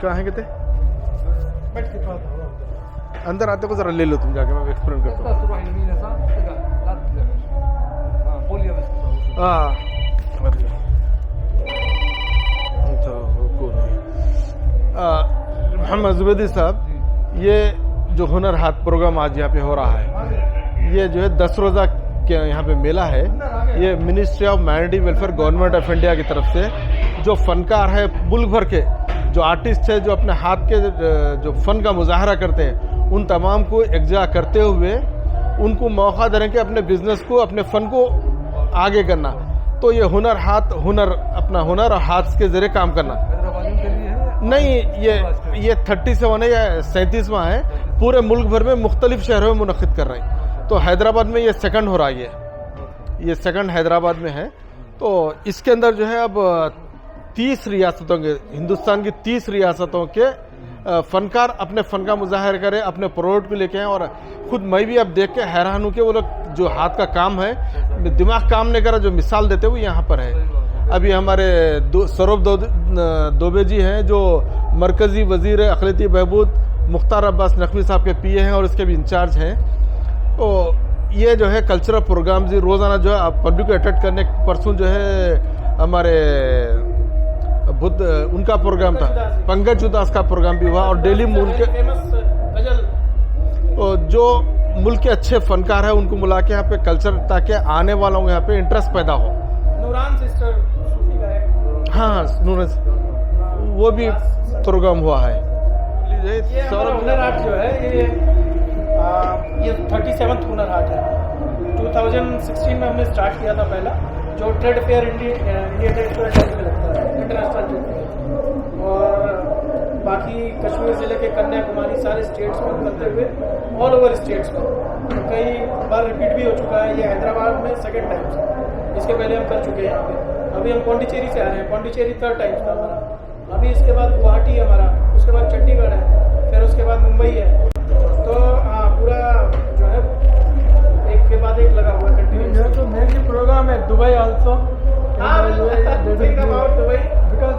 कहाँ है कहते अंदर आते को जरा ले लो तुम जाके, मैं एक्सप्लेन करता हूँ। मोहम्मद जुबैदी साहब, ये जो हुनर हाट प्रोग्राम आज यहाँ पे हो रहा है, ये जो है 10 रोजा के यहाँ पे मेला है। ये ministry of minority welfare government of India की तरफ से जो फनकार है मुल्क भर के, जो आर्टिस्ट है, जो अपने हाथ के जो फन का मुजाहरा करते हैं, उन तमाम को एक जगह करते हुए उनको मौका दे रहे हैं कि अपने बिजनेस को, अपने फन को आगे करना। तो ये हुनर हाथ, अपना हुनर और हाथ के जरिए काम करना नहीं, ये 37 है या 37वां है, पूरे मुल्क भर में मुख्तलिफ शहरों में मुनक्किद कर रहे हैं। तो हैदराबाद में ये सेकंड हो रहा है, ये सेकंड हैदराबाद में है। तो इसके अंदर जो है अब 30 रियासतों के, हिंदुस्तान की 30 रियासतों के फनकार अपने फन का मुजाहिर करें, अपने प्रोडक्ट को लेके आए। और खुद मैं भी अब देख के हैरान हूं कि वो लोग जो हाथ का काम है, दिमाग काम नहीं कर रहा, जो मिसाल देते हुए यहाँ पर है। अभी हमारे सौरभ दोबे जी हैं, जो मरकजी वजीर अक़लियती बहबूद मुख्तार अब्बास नकवी साहब के पीए हैं और इसके भी इंचार्ज हैं। तो ये जो है कल्चरल प्रोग्राम जी रोजाना जो है पब्लिक को अटेंड करने, परसों जो है हमारे बुद्ध उनका प्रोग्राम था, पंकज उदास का प्रोग्राम भी हुआ। और डेली मुल्क के जो मुल्क के अच्छे फनकार है उनको बुला के यहाँ पे कल्चर, ताकि आने वालों को यहाँ पे इंटरेस्ट पैदा हो। नूरान सिस्टर, हाँ, नूरान, वो भी प्रोग्राम हुआ है। ये हमारा हुनर हाट जो है, ये 37th हुनर हाट है। 2016 में हमने स्टार्ट किया था पहला, जो trade fair India trade fair में लगता है, इंटरनेशनल ट्रेड फेयर। और बाकी कश्मीर जिले के कन्याकुमारी सारे स्टेट्स में करते हुए ऑल ओवर स्टेट्स में कई बार रिपीट भी हो चुका है। ये हैदराबाद में सेकंड टाइम से, इसके पहले हम कर चुके हैं यहाँ पे। अभी हम पौंडीचेरी से आ रहे हैं, पौंडीचेरी 3rd टाइम था हमारा। अभी इसके बाद गुवाहाटी हमारा, उसके बाद चंडीगढ़ है, फिर उसके बाद मुंबई है। तो पूरा जो है एक के बाद एक लगा हुआ कंटिन्यूस। तो मेन प्रोग्राम है दुबई आल्सो, दुबई, बिकॉज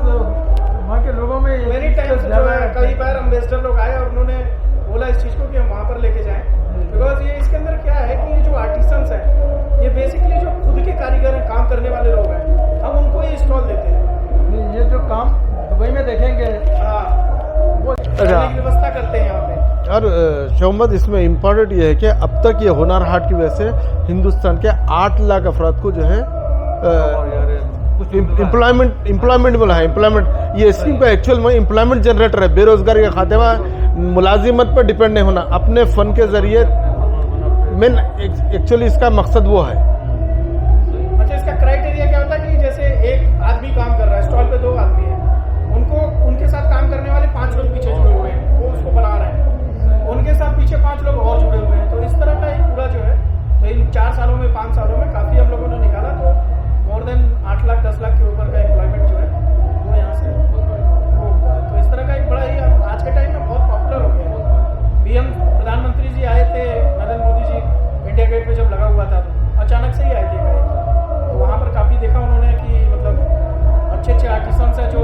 वहाँ के लोगों में मेनी टाइम्स कई बार एम्बेसडर लोग आए और उन्होंने बोला इस चीज को कि हम वहाँ पर लेके जाएं। बिकॉज ये इसके अंदर क्या है कि ये जो आर्टिसंस है, ये बेसिकली जो खुद के कारीगर हैं, काम करने वाले लोग हैं, हम उनको ये स्टॉल देते हैं। ये जो काम दुबई में देखेंगे, हाँ, वो व्यवस्था करते हैं यहाँ पे। और शोमद, इसमें इम्पोर्टेंट ये है कि अब तक ये हुनर हाट की वजह से हिंदुस्तान के 8 लाख अफराद को जो है एम्प्लॉयमेंट मिला है। एम्प्लॉयमेंट, ये स्कीम का एक्चुअल में एम्प्लॉयमेंट जनरेटर है। बेरोजगारी के खाते में मुलाजिमत पर डिपेंड नहीं होना, अपने फन के जरिए मेन एक्चुअली इसका मकसद वो है। अच्छा, इसका क्राइटेरिया क्या होता है कि जैसे एक आदमी काम कर रहा है, स्टॉल पे 2 आदमी है, उनके साथ काम करने वाले 5 लोग पीछे जुड़े हुए हैं, वो उसको बना रहे हैं, उनके साथ पीछे 5 लोग और जुड़े हुए हैं। तो इस तरह का एक पूरा जो है, तो इन 4 सालों में, 5 सालों में काफी हम लोगों ने निकाला। तो मोर देन 8 लाख 10 लाख के ऊपर का एम्प्लॉयमेंट जो है वो यहाँ से वो हुआ। तो इस तरह का एक बड़ा ही आज के टाइम में बहुत पॉपुलर हो गया। पीएम प्रधानमंत्री जी आए थे, नरेंद्र मोदी जी, इंडिया गेट पे जब लगा हुआ था, तो अचानक से ही आए थे। तो वहाँ पर काफी देखा उन्होंने कि मतलब अच्छे आर्टिसंस है जो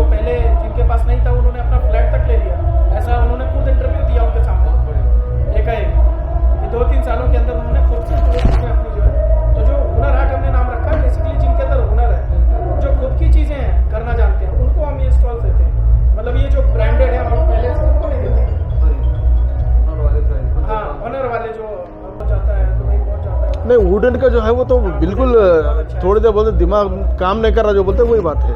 स्टूडेंट का जो है वो तो बिल्कुल थोड़ी देर बोलते दिमाग काम नहीं कर रहा, जो बोलते वही बात है।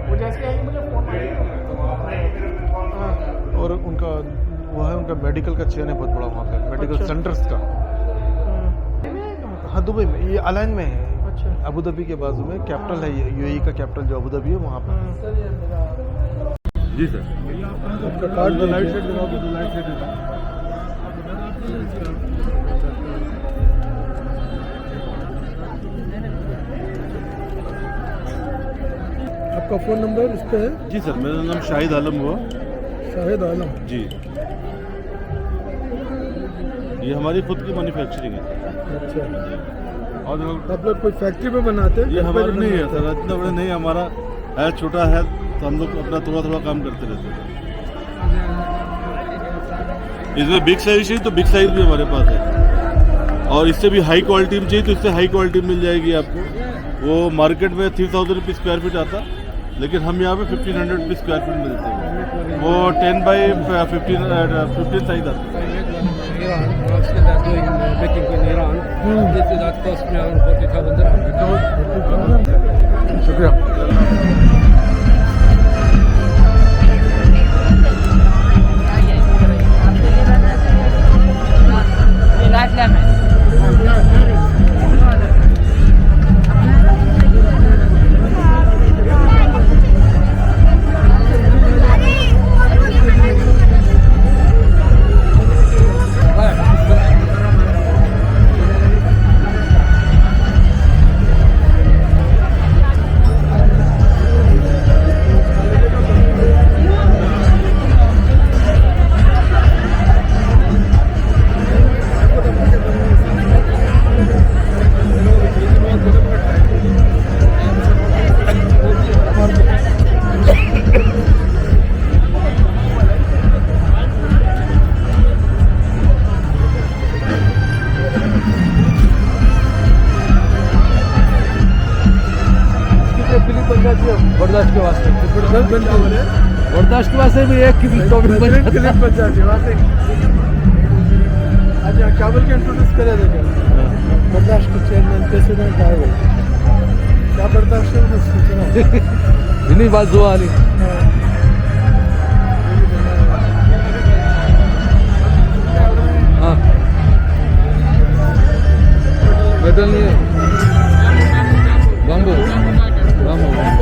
वो जैसे आएंगे मुझे फोन मारिएगा। और उनका वो है, उनका मेडिकल का चेन है बहुत बड़ा वहाँ पे, मेडिकल अच्छा। सेंटर्स का। हाँ दुबई में, ये अलाइन में है, अच्छा। अबू धाबी के बाजू में कैपिटल है, यूएई का कैपिटल जो अबू धाबी है वहाँ पर। सर ये मेरा जी सर, आपका कार्ड लाइट सेट दिखाओ, तो लाइट सेट आपका फ़ोन नंबर इस पे है? जी सर, मेरा नाम शाहिद आलम हुआ। शाहिद आलम। जी, ये हमारी खुद की मैन्युफैक्चरिंग है। अच्छा, और आप लोग कोई फैक्ट्री में बनाते हैं? ये हमारा नहीं है सर, इतना बड़ा नहीं, हमारा है, छोटा है, तो हम लोग अपना थोड़ा थोड़ा काम करते रहते हैं। इसमें बिग साइज चाहिए तो बिग साइज भी हमारे पास है, और इससे भी हाई क्वालिटी में चाहिए तो इससे हाई क्वालिटी मिल जाएगी आपको। वो मार्केट में 3000 रुपये स्क्वायर फीट आता, लेकिन हम यहाँ पे 1500 रुपये स्क्वायर फीट में देते हैं। वो 10 बाई 15 साइज आता है। Iran, was still that doing baking in Iran. This is that cost me around 40,000 dirham. शुक्रिया। बर्दाश्त के वास्ते जबरदस्त बनती है। बर्दाश्त के वास्ते भी एक की तो बेहतरीन क्लिप बन जाती है वाकई। आज यहाँ काबुल के इंट्रोड्यूस करे देखे बर्दाश्त के चेयरमैन प्रेसिडेंट आए हुए, क्या बर्दाश्त है उन्हें सूचना इन्हीं बात जो वाली हाँ बदल नहीं है बम्बू बम्बू बम्बू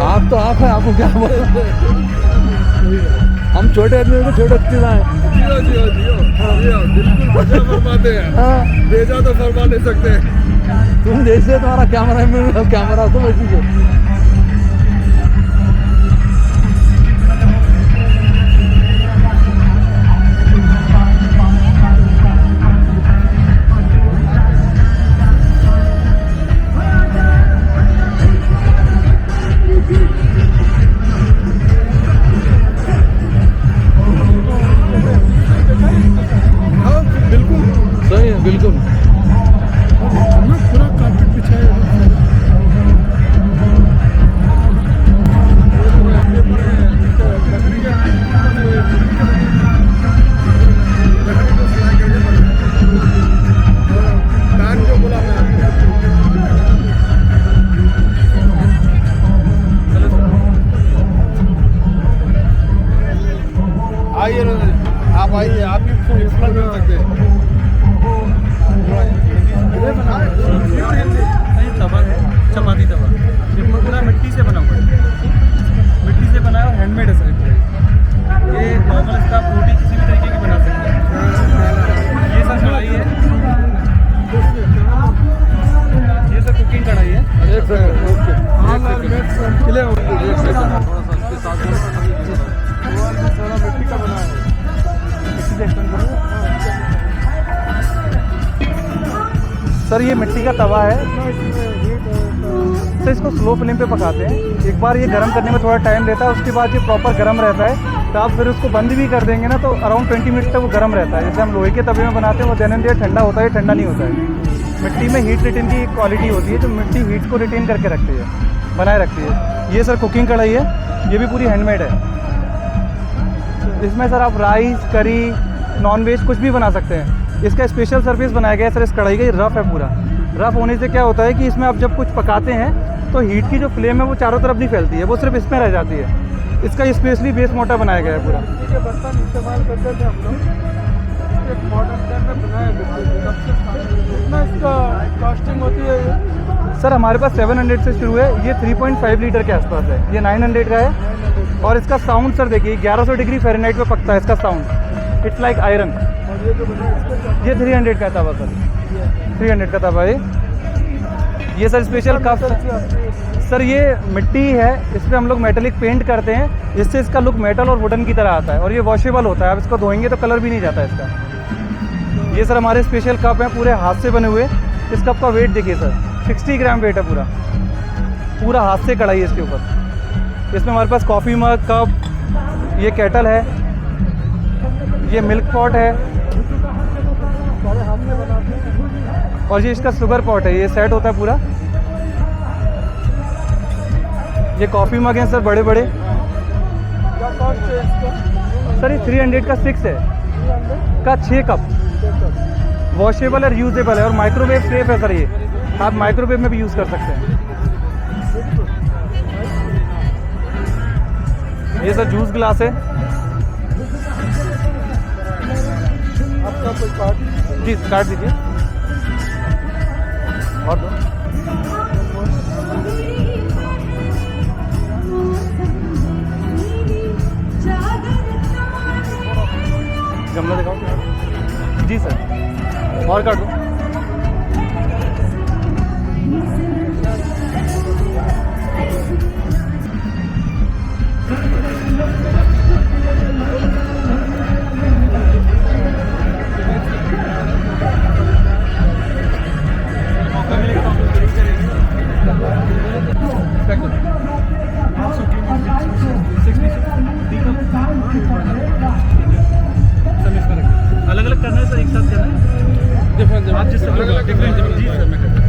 आप तो आप है, आपको क्या बोल हम छोटे आदमी को छोटे अच्छी है। जियो जियो जियो जियो बिल्कुल मजा फरमाते हैं। हाँ, बेजा तो फरमा नहीं सकते। तुम जैसे तुम्हारा कैमरा में कैमरा तो वैसी है। सही है बिल्कुल। पूरा कारपेट बिछाया जो बोला मैं आइए आप आइए, आप भी फुल कर सकते हैं। तवा है, चपाती तवा, ये पूरा मिट्टी से बना हुआ है, मिट्टी से बना है और हैंडमेड है सर। ये नॉर्मल इसका रोटी किसी भी तरीके की बना सकते हैं। ये सर कढ़ाई है, ये सर कुकिंग कढ़ाई है। एक सेकंड ओके। हाँ लाल मिर्च क्लियर सर ये मिट्टी का तवा है, तो इसको स्लो फ्लेम पे पकाते हैं। एक बार ये गर्म करने में थोड़ा टाइम लेता है, उसके बाद ये प्रॉपर गर्म रहता है। तो आप फिर उसको बंद भी कर देंगे ना तो अराउंड 20 मिनट तक वो गर्म रहता है। जैसे हम लोहे के तवे में बनाते हैं वो देन एंड देयर ठंडा होता है, ठंडा नहीं होता है। मिट्टी में हीट रिटेन की एक क्वालिटी होती है जो मिट्टी हीट को रिटेन करके रखती है, बनाए रखती है। ये सर कुकिंग कढ़ाई है, ये भी पूरी हैंडमेड है। इसमें सर आप राइस, करी, नॉन वेज कुछ भी बना सकते हैं। इसका स्पेशल सर्विस बनाया गया है सर इस कढ़ाई का। ये रफ़ है पूरा। रफ़ होने से क्या होता है कि इसमें आप जब कुछ पकाते हैं तो हीट की जो फ्लेम है वो चारों तरफ नहीं फैलती है, वो सिर्फ इसमें रह जाती है। इसका स्पेशली बेस मोटा बनाया गया है पूरा। ये बर्तन इस्तेमाल करते थे हम लोग, इसके मॉडर्न टाइम में बनाए कितना इसका कॉस्टिंग होती है? सर हमारे पास 700 से शुरू है, ये 3.5 लीटर के आसपास है। ये 900 का है। और इसका साउंड सर देखिए 1100 डिग्री फ़ारेनहाइट पे पकता है इसका साउंड। It's like iron. और ये जो बनाए इसका ये 300 का तवा सर, 300 का तवा है ये सर। स्पेशल कप सर ये मिट्टी है, इस पर हम लोग मेटेलिक पेंट करते हैं, जिससे इसका लुक मेटल और वुडन की तरह आता है। और ये वॉशेबल होता है, आप इसको धोएंगे तो कलर भी नहीं जाता इसका। ये सर हमारे स्पेशल कप हैं, पूरे हाथ से बने हुए। इस कप का वेट देखिए सर, 60 ग्राम वेट है पूरा। पूरा हाथ से कढ़ाई है इसके ऊपर। इसमें हमारे पास कॉफ़ी मग, कप, ये केटल है, ये मिल्क पॉट है, सारे हाथ में बनाते हैं। और ये इसका शुगर पॉट है। ये सेट होता है पूरा। ये कॉफ़ी मग हैं सर बड़े बड़े। क्या कॉस्ट है इसका? सर ये 300 का 6 है, 300 का 6 कप। वॉशेबल और यूजेबल है और माइक्रोवेव सेफ है सर। ये आप माइक्रोवेव में भी यूज़ कर सकते हैं। ये सर जूस ग्लास है। आपका कोई कार्ड? जी काट दीजिए। और दो गमला दिखाओ। जी सर, और काट दो। अलग अलग करना है सर, एक साथ करना है? आप जिस डिफरेंट जी सर मैं करता हूँ।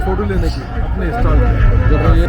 फोटो लेने की अपने स्टॉल पे जब ये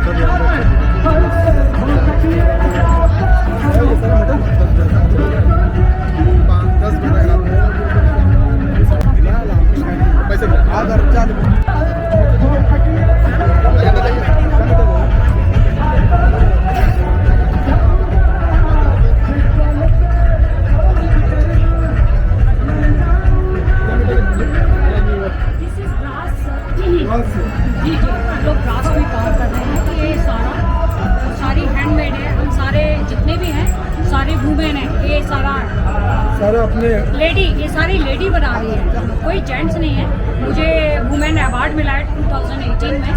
ये सारी लेडी बना रही है, कोई जेंट्स नहीं है। मुझे वुमेन अवार्ड मिला है 2018 में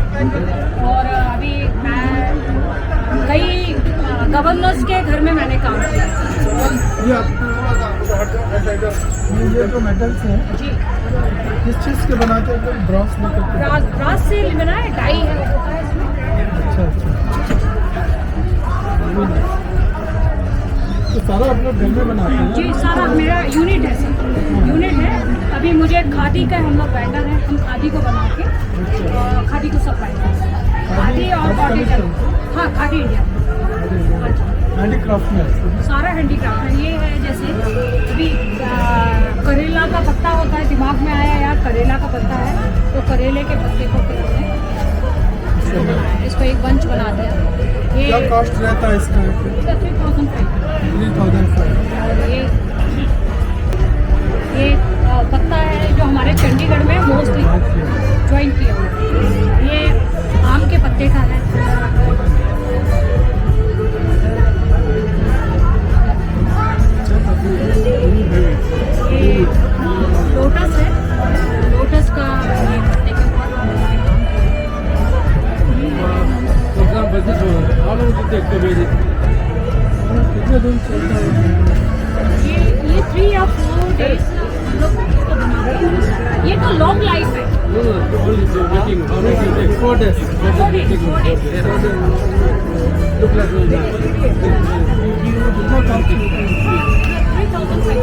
और अभी मैं कई गवर्नर्स के घर में मैंने काम किया है। ये जो मेटल्स हैं जी, किस चीज़ के बनाते हैं? एकदम ब्रॉस लेकर के। ब्रास से बना है, डाई है होता है इसमें। अच्छा अच्छा। तो सारा आप लोग घर में बनाते हैं? जी, सारा मेरा यूनिट है सर, यूनिट है। अभी मुझे खादी का हम लोग वेंडर हैं, हम खादी को बना के खादी को सप्लाई करते हैं। खादी और कॉटेज, हाँ खादी इंडिया, हैंडीक्राफ्ट में सारा हैंडीक्राफ्ट है। ये है जैसे अभी करेला का पत्ता होता है, दिमाग में आया यार करेला का पत्ता है, तो करेले के पत्ते को फिर हमने इसको एक बंच बना दिया। क्या ये कॉस्ट रहता है इसका? 3005। 3005। ये पत्ता है जो हमारे चंडीगढ़ में मोस्टली ज्वाइन किया हुआ है। ये आम के पत्ते का है। ये लोटस है, लोटस का ये पत्ते के ऊपर हमने काम किया। For example, this one, how long does it take to make it? कितने दिन चलता है? ये 3 या 4 डेज हम लोग इसको बनाते हैं। ये तो लॉन्ग लाइफ है। No, no, only the making, how long does it take? 4 days। 4 days, 4 days. Look like really nice. कितना कॉस्ट? 3005।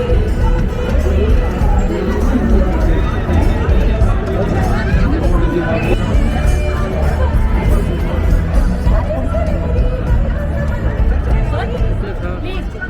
Please,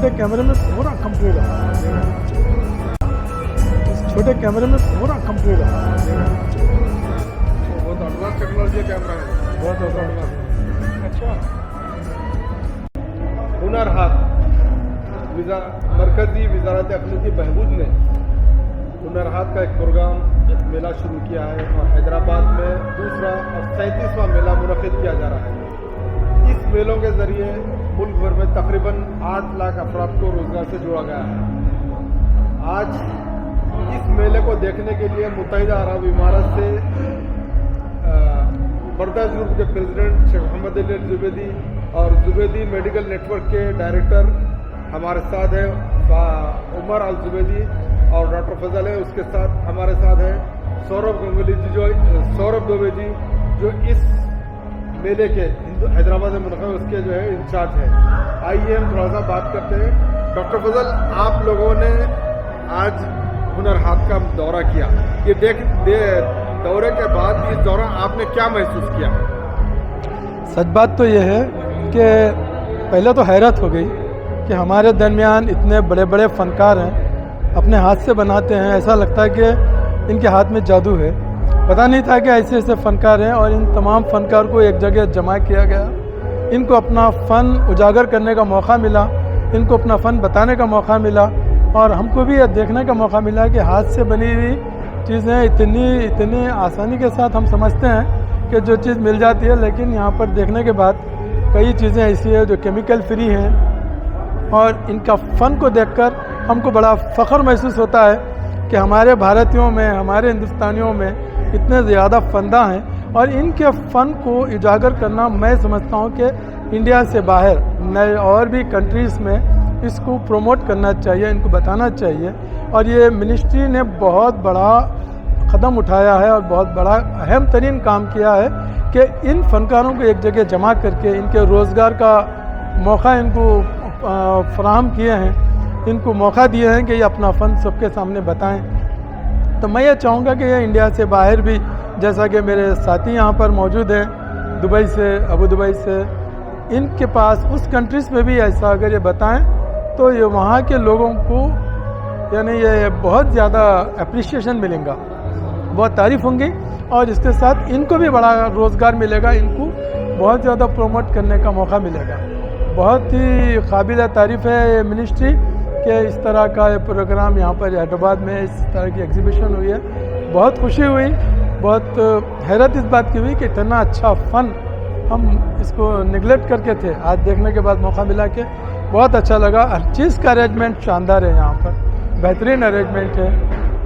छोटे कैमरे में पूरा कंप्लीट है, इस छोटे कैमरे में पूरा कंप्लीट है। बहुत एडवांस टेक्नोलॉजी कैमरा है, बहुत एडवांस। अच्छा। हुनर हाट मरकजी वजारत अखलाकी बहबूद ने हुनर हाट का एक प्रोग्राम, एक मेला शुरू किया है और हैदराबाद में दूसरा और 37वां मेला मुनक़िद किया जा रहा है। इस मेलों के जरिए मुल्क भर में तकरीबन 8 लाख अफराद को रोजगार से जोड़ा गया है। आज इस मेले को देखने के लिए मुत्तहिदा अरब इमारात से बर्दाश्त ग्रुप के प्रेसिडेंट शेख मोहम्मद अली जुबैदी और जुबैदी मेडिकल नेटवर्क के डायरेक्टर हमारे साथ है, उमर अल जुबैदी और डॉक्टर फजल है, उसके साथ हमारे साथ है सौरभ गंगुली जी, सौरभ दुबे जी जो इस मेले के हैदराबाद में मुनक़िद उसके जो है इंचार्ज है। आइए हम थोड़ा सा बात करते हैं। डॉक्टर फजल, आप लोगों ने आज हुनर हाट का दौरा किया, ये दौरे के बाद इस दौरान आपने क्या महसूस किया? सच बात तो ये है कि पहले तो हैरत हो गई कि हमारे दरमियान इतने बड़े बड़े फनकार हैं, अपने हाथ से बनाते हैं, ऐसा लगता है कि इनके हाथ में जादू है। पता नहीं था कि ऐसे ऐसे फनकार हैं और इन तमाम फनकार को एक जगह जमा किया गया, इनको अपना फ़न उजागर करने का मौका मिला, इनको अपना फ़न बताने का मौका मिला और हमको भी यह देखने का मौका मिला कि हाथ से बनी हुई चीज़ें इतनी आसानी के साथ हम समझते हैं कि जो चीज़ मिल जाती है, लेकिन यहाँ पर देखने के बाद कई चीज़ें ऐसी है जो केमिकल फ्री हैं और इनका फ़न को देखकर हमको बड़ा फ़ख्र महसूस होता है कि हमारे भारतीयों में, हमारे हिंदुस्तानियों में इतने ज़्यादा फंदा हैं और इनके फ़न को उजागर करना मैं समझता हूँ कि इंडिया से बाहर नए और भी कंट्रीज़ में इसको प्रमोट करना चाहिए, इनको बताना चाहिए। और ये मिनिस्ट्री ने बहुत बड़ा कदम उठाया है और बहुत बड़ा अहम तरीन काम किया है कि इन फनकारों को एक जगह जमा करके इनके रोज़गार का मौका इनको फराहम किए हैं, इनको मौका दिए हैं कि ये अपना फ़न सबके सामने बताएं। तो मैं ये चाहूँगा कि ये इंडिया से बाहर भी, जैसा कि मेरे साथी यहाँ पर मौजूद हैं दुबई से, अबू दुबई से, इनके पास उस कंट्रीज़ में भी ऐसा अगर ये बताएं तो ये वहाँ के लोगों को यानी ये बहुत ज़्यादा अप्रिशिएशन मिलेगा, बहुत तारीफ़ होंगी और इसके साथ इनको भी बड़ा रोज़गार मिलेगा, इनको बहुत ज़्यादा प्रमोट करने का मौका मिलेगा। बहुत ही काबिल तारीफ़ है ये मिनिस्ट्री कि इस तरह का ये प्रोग्राम यहाँ पर हैदराबाद में इस तरह की एग्जीबिशन हुई है। बहुत खुशी हुई, बहुत हैरत इस बात की हुई कि इतना अच्छा फ़न हम इसको निगलेक्ट करके थे, आज देखने के बाद मौका मिला कि बहुत अच्छा लगा। हर चीज़ का अरेंजमेंट शानदार है, यहाँ पर बेहतरीन अरेंजमेंट है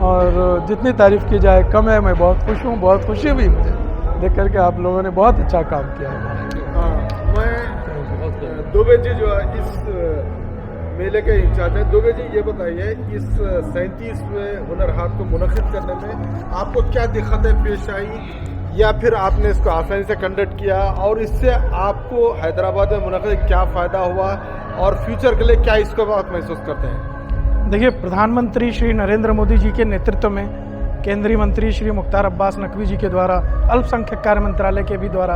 और जितनी तारीफ़ की जाए कम है। मैं बहुत खुश हूँ, बहुत खुशी हुई मुझे देख करके, आप लोगों ने बहुत अच्छा काम किया है। मैं दुबे जी जो है इस मेले के इंचार्ज हैं, दुबे जी ये बताइए इस 37वें हुनर हाट को मुनक़िद करने में आपको क्या दिक्कतें पेश आई या फिर आपने इसको आसानी से कंडक्ट किया और इससे आपको हैदराबाद में मुनक़िद क्या फ़ायदा हुआ और फ्यूचर के लिए क्या इसको आप महसूस करते हैं? देखिए, प्रधानमंत्री श्री नरेंद्र मोदी जी के नेतृत्व में केंद्रीय मंत्री श्री मुख्तार अब्बास नकवी जी के द्वारा, अल्पसंख्यक कार्य मंत्रालय के भी द्वारा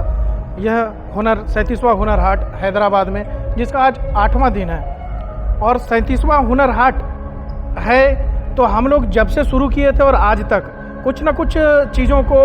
यह 37वां हुनर हाट हैदराबाद में, जिसका आज 8वां दिन है और 37वां हुनर हाट है, तो हम लोग जब से शुरू किए थे और आज तक कुछ ना कुछ चीज़ों को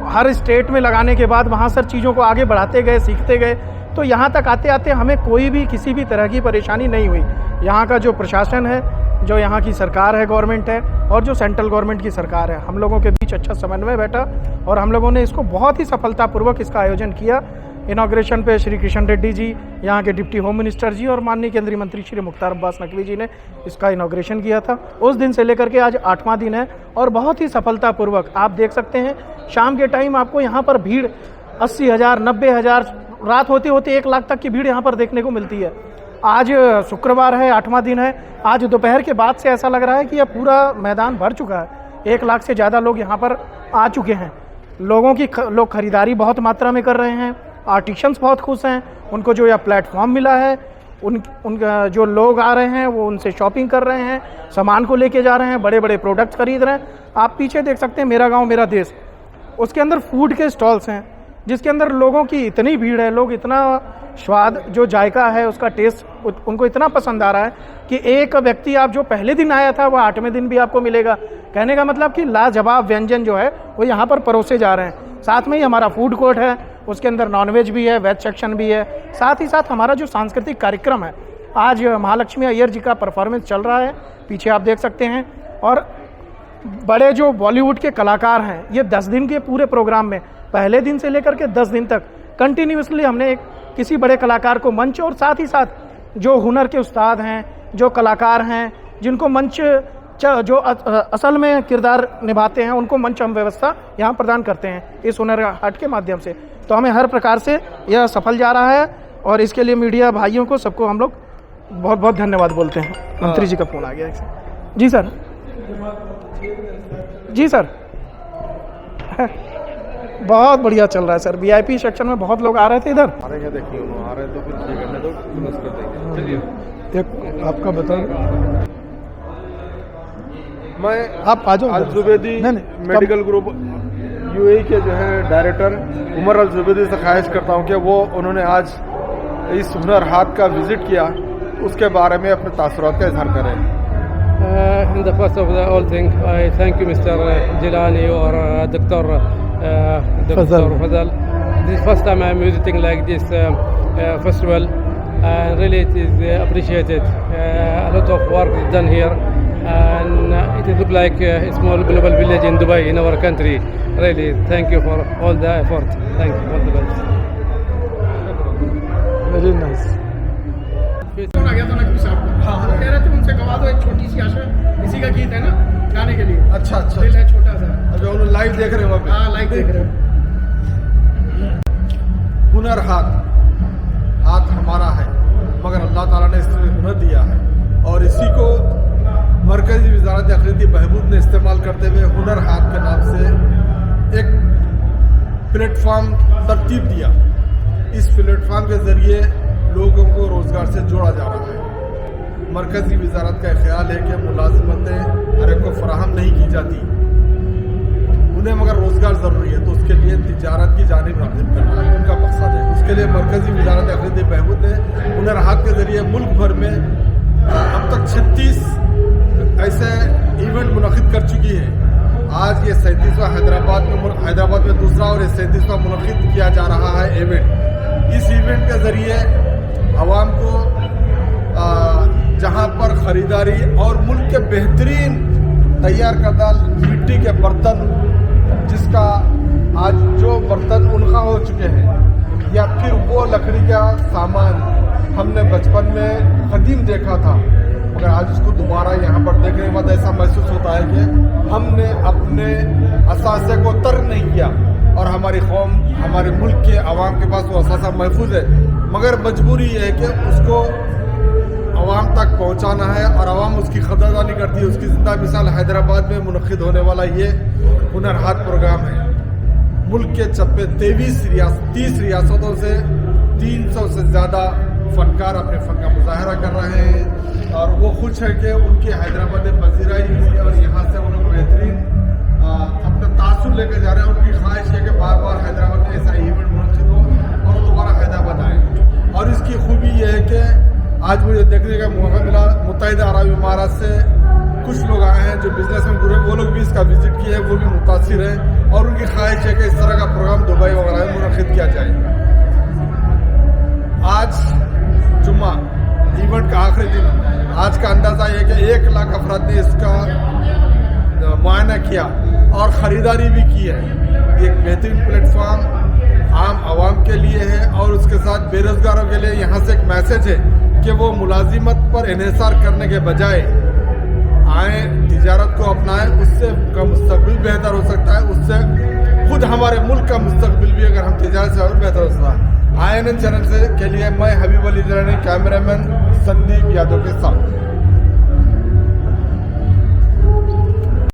हर स्टेट में लगाने के बाद वहाँ सर चीज़ों को आगे बढ़ाते गए, सीखते गए, तो यहाँ तक आते आते हमें कोई भी किसी भी तरह की परेशानी नहीं हुई। यहाँ का जो प्रशासन है, जो यहाँ की सरकार है, गवर्नमेंट है, और जो सेंट्रल गवर्नमेंट की सरकार है, हम लोगों के बीच अच्छा समन्वय बैठा और हम लोगों ने इसको बहुत ही सफलतापूर्वक इसका आयोजन किया। इनॉग्रेशन पे श्री किशन रेड्डी जी, यहाँ के डिप्टी होम मिनिस्टर जी और माननीय केंद्रीय मंत्री श्री मुख्तार अब्बास नकवी जी ने इसका इनॉग्रेशन किया था। उस दिन से लेकर के आज 8वां दिन है और बहुत ही सफलतापूर्वक आप देख सकते हैं। शाम के टाइम आपको यहाँ पर भीड़ 80,000, 90,000, रात होते होते 1 लाख तक की भीड़ यहाँ पर देखने को मिलती है। आज शुक्रवार है, 8वां दिन है। आज दोपहर के बाद से ऐसा लग रहा है कि यह पूरा मैदान भर चुका है। 1 लाख से ज़्यादा लोग यहाँ पर आ चुके हैं। लोग खरीदारी बहुत मात्रा में कर रहे हैं। आर्टिशंस बहुत खुश हैं, उनको जो यह प्लेटफॉर्म मिला है, उनका जो लोग आ रहे हैं वो उनसे शॉपिंग कर रहे हैं, सामान को लेके जा रहे हैं, बड़े बड़े प्रोडक्ट्स खरीद रहे हैं। आप पीछे देख सकते हैं मेरा गांव मेरा देश, उसके अंदर फूड के स्टॉल्स हैं जिसके अंदर लोगों की इतनी भीड़ है, लोग इतना स्वाद जो जायका है उसका टेस्ट उनको इतना पसंद आ रहा है कि एक व्यक्ति आप जो पहले दिन आया था वो 8वें दिन भी आपको मिलेगा। कहने का मतलब कि लाजवाब व्यंजन जो है वो यहाँ पर परोसे जा रहे हैं। साथ में ही हमारा फूड कोर्ट है, उसके अंदर नॉनवेज भी है, वेज सेक्शन भी है। साथ ही साथ हमारा जो सांस्कृतिक कार्यक्रम है, आज महालक्ष्मी अय्यर जी का परफॉर्मेंस चल रहा है, पीछे आप देख सकते हैं। और बड़े जो बॉलीवुड के कलाकार हैं, ये 10 दिन के पूरे प्रोग्राम में पहले दिन से लेकर के 10 दिन तक कंटिन्यूसली हमने किसी बड़े कलाकार को मंच, और साथ ही साथ जो हुनर के उस्ताद हैं, जो कलाकार हैं, जिनको मंच जो असल में किरदार निभाते हैं, उनको मंच हम व्यवस्था यहाँ प्रदान करते हैं इस हुनर हाट के माध्यम से। तो हमें हर प्रकार से यह सफल जा रहा है और इसके लिए मीडिया भाइयों को सबको हम लोग बहुत बहुत धन्यवाद बोलते हैं। मंत्री जी का फोन आ गया। जी सर, जी सर, बहुत बढ़िया चल रहा है सर। VIP सेक्शन में बहुत लोग आ रहे थे इधर। आ रहे हैं, देखिए आ रहे हैं तो फिर ठीक है, तो क्लोज कर देंगे। चलिए एक आपका बता, मैं आप आ जाओ। अल जुबैदी मेडिकल ग्रुप UAE के जो है डायरेक्टर उमर अल जुबैदी से ख्वाहिश करता हूं कि वो उन्होंने आज इस हुनर हाट का विजिट किया, उसके बारे में अपने तासुरात का इजहार करें। In the first of all thing, I thank you, Mr. Jilani or Dr. Fazal. This is first time I am visiting like this festival, and really it is appreciated. A lot of work is done here, and it look like a small global village in Dubai, in our country. Really, thank you for all the effort. Thank you for the best. Very nice. Phone आ गया था नकवी साहब का। हाँ, कह रहे थे उनसे गवा दो एक छोटी सी आशा, इसी का गीत है ना गाने के लिए। अच्छा अच्छा, दिल है छोटा सा। अच्छा, वो लाइव देख रहे हैं वहाँ पे? हाँ, लाइव देख रहे हैं। हुनर हाथ हमारा है, मगर अल्लाह ताला ने इसमें हुनर दिया है और इसी को मरकजी वजारत अखिलती बहबूद ने इस्तेमाल करते हुए हुनर हाट के नाम से एक प्लेटफॉर्म तरतीब दिया। इस प्लेटफॉर्म के जरिए लोगों को रोजगार से जोड़ा जा रहा है। मरकजी वजारत का ख्याल है कि मुलाजिमतें हर एक को फराहम नहीं की जाती, उन्हें मगर रोजगार जरूरी है, तो उसके लिए तिजारत की जानिब राग़िब करना है उनका मकसद है। उसके लिए मरकजी वजारत अखिलती बहबूद ने हुनर हाट के जरिए मुल्क भर में अब तक 36 ऐसे इवेंट मुनक़िद कर चुकी है। आज ये 37वां हैदराबाद में दूसरा और 37वां मुनक़िद किया जा रहा है इवेंट। इस इवेंट के जरिए आवाम को जहां पर ख़रीदारी और मुल्क के बेहतरीन तैयार करदा मिट्टी के बर्तन, जिसका आज जो बर्तन उनका हो चुके हैं, या फिर वो लकड़ी का सामान हमने बचपन में कदीम देखा था, मगर आज उसको दोबारा यहाँ पर देखने के बाद ऐसा महसूस होता है कि हमने अपने असासे को तर्क नहीं किया और हमारी कौम, हमारे मुल्क के अवाम के पास वो असासा महफूज है, मगर मजबूरी ये है कि उसको अवाम तक पहुँचाना है और अवाम उसकी कदरदानी करती है। उसकी जिंदा मिसाल हैदराबाद में मुनक़िद होने वाला ये हुनर हाट प्रोग्राम है। मुल्क के 30 रियासतों से 300 से ज़्यादा फनकार अपने फन का मुजाहरा कर रहे हैं और वो खुश है कि उनकी हैदराबाद में पजीराई हुई है और यहाँ से उन्होंने बेहतरीन अपना तासुर लेकर जा रहे हैं। उनकी ख्वाहिश है कि बार बार हैदराबाद में ऐसा इवेंट मुनक़िद हो और दोबारा हैदराबाद आए। और इसकी खूबी यह है कि आज मुझे देखने का मौका मिला, मुत्तहिदा अरब इमारात से कुछ लोग आए हैं जो बिजनेसमैन ग्रुप, वो लोग भी इसका विजिट किए हैं, वो भी मुतासिर हैं और उनकी ख्वाहिश है कि इस तरह का प्रोग्राम दुबई वगैरह में मुनक़िद किया जाए। आज जुम्मा इवेंट का आखिरी दिन, आज का अंदाज़ा है कि 1 लाख अफराद ने इसका मुआयना किया और ख़रीदारी भी की है। एक बेहतरीन प्लेटफॉर्म आम आवाम के लिए है और उसके साथ बेरोजगारों के लिए यहाँ से एक मैसेज है कि वो मुलाजिमत पर इन्हिसार करने के बजाय आए, तिजारत को अपनाएं, उससे उनका मुस्तकबिल बेहतर हो सकता है, उससे खुद हमारे मुल्क का मुस्तकबिल भी अगर हम तिजारत से और बेहतर हो सकता है। INN चैनल से के लिए मैं हबीब अली जरानी, कैमरामैन संदीप यादव के साथ।